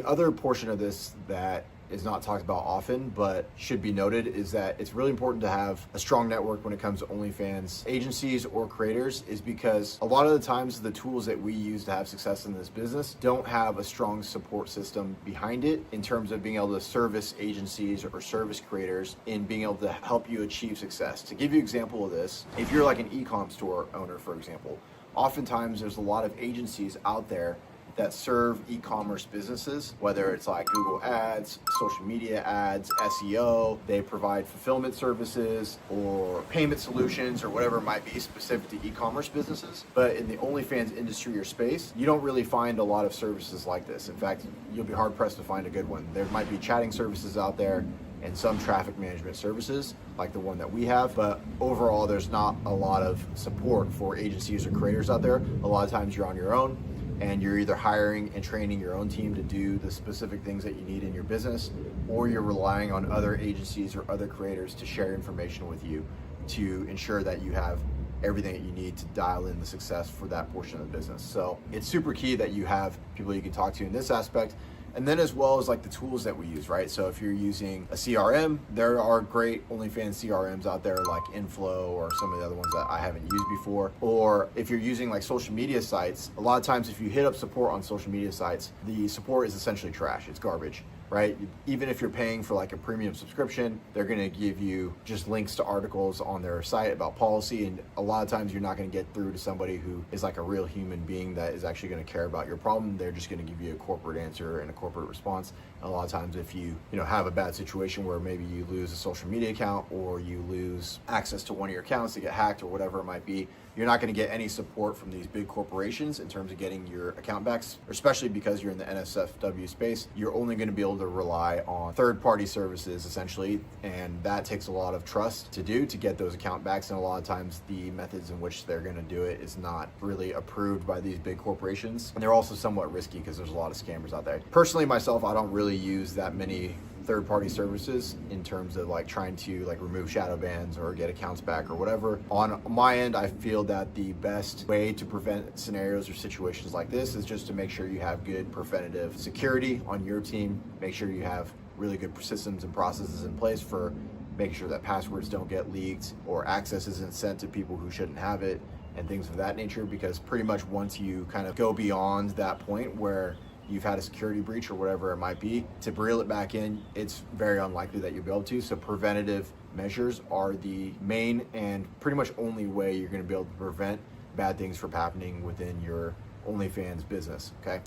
other portion of this that is not talked about often, but should be noted, is that it's really important to have a strong network when it comes to OnlyFans agencies or creators, is because a lot of the times the tools that we use to have success in this business don't have a strong support system behind it in terms of being able to service agencies or service creators in being able to help you achieve success. To give you an example of this, if you're like an e-com store owner, for example, oftentimes there's a lot of agencies out there that serve e-commerce businesses, whether it's like Google ads, social media ads, SEO, they provide fulfillment services or payment solutions or whatever it might be specific to e-commerce businesses. But in the OnlyFans industry or space, you don't really find a lot of services like this. In fact, you'll be hard pressed to find a good one. There might be chatting services out there and some traffic management services like the one that we have, but overall there's not a lot of support for agencies or creators out there. A lot of times you're on your own, and you're either hiring and training your own team to do the specific things that you need in your business, or you're relying on other agencies or other creators to share information with you to ensure that you have everything that you need to dial in the success for that portion of the business. So it's super key that you have people you can talk to in this aspect. And then as well as like the tools that we use, right? So if you're using a CRM, there are great OnlyFans CRMs out there like Inflow or some of the other ones that I haven't used before. Or if you're using like social media sites, a lot of times if you hit up support on social media sites, the support is essentially trash, it's garbage, right? Even if you're paying for like a premium subscription, they're gonna give you just links to articles on their site about policy, and a lot of times you're not gonna get through to somebody who is like a real human being that is actually gonna care about your problem. They're just gonna give you a corporate answer and a corporate response. And a lot of times if you have a bad situation where maybe you lose a social media account or you lose access to one of your accounts to get hacked or whatever it might be, you're not going to get any support from these big corporations in terms of getting your account backs, especially because you're in the NSFW space. You're only going to be able to rely on third-party services essentially, and that takes a lot of trust to do to get those account backs, and a lot of times the methods in which they're going to do it is not really approved by these big corporations, and they're also somewhat risky because there's a lot of scammers out there. Personally, myself, I don't really use that many third-party services in terms of like trying to like remove shadow bans or get accounts back or whatever. On my end, I feel that the best way to prevent scenarios or situations like this is just to make sure you have good preventative security on your team. Make sure you have really good systems and processes in place for making sure that passwords don't get leaked or access isn't sent to people who shouldn't have it and things of that nature, because pretty much once you kind of go beyond that point where you've had a security breach or whatever it might be, to reel it back in, it's very unlikely that you'll be able to. So preventative measures are the main and pretty much only way you're going to be able to prevent bad things from happening within your OnlyFans business, okay?